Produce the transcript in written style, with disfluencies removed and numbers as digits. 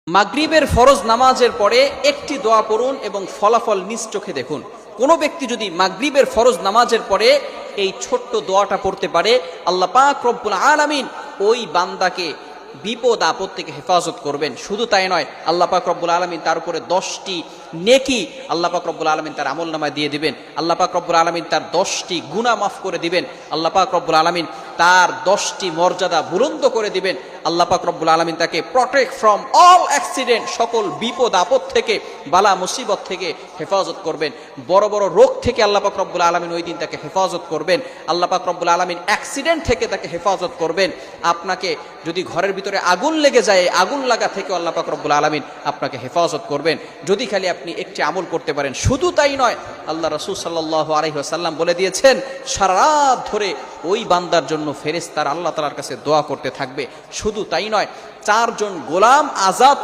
মাগরিবের ফরজ নামাজের পরে একটি দোয়া পড়ুন এবং ফলাফল নিজ চোখে দেখুন। কোনো ব্যক্তি যদি মাগরিবের ফরজ নামাজের পরে এই ছোট্ট দোয়াটা পড়তে পারে, আল্লাহ পাক রব্বুল আলামিন ওই বান্দাকে বিপদ আপদ থেকে হেফাজত করবেন। শুধু তাই নয়, আল্লাহ পাক রব্বুল আলামিন তার উপরে 10টি নেকি আল্লাহ পাক রব্বুল আলামিন তার আমলনামায় দিয়ে দিবেন। আল্লাহ পাক রব্বুল আলামিন তার 10টি গুনাহ মাফ করে দিবেন। আল্লাহ পাক রব্বুল আলামিন তার 10টি মর্যাদা বুলন্দ করে দিবেন। আল্লাহ পাক রব্বুল আলামিন তাকে প্রটেক্ট ফ্রম অল অ্যাক্সিডেন্ট, সকল বিপদ আপদ থেকে, বালা মুসিবত থেকে হেফাজত করবেন। বড় বড় রোগ থেকে আল্লাহ পাক রব্বুল আলামিন ওই দিন তাকে হেফাজত করবেন। আল্লাহ পাক রব্বুল আলামিন অ্যাক্সিডেন্ট থেকে তাকে হেফাজত করবেন। আপনাকে যদি ঘরের ভিতরে আগুন লেগে যায়, আগুন লাগা থেকে আল্লাহ পাক রব্বুল আলামিন আপনাকে হেফাজত করবেন, যদি খালি আপনি একটি আমল করতে পারেন। শুধু তাই নয়, আল্লাহ রাসূল সাল্লাল্লাহু আলাইহি ওয়াসাল্লাম বলে দিয়েছেন, সারা রাত ধরে ওই বান্দার জন্য ফেরেশতারা আল্লাহ তাআলার কাছে দোয়া করতে থাকবে। শুধু তাই নয়, 4 জন গোলাম আজাদ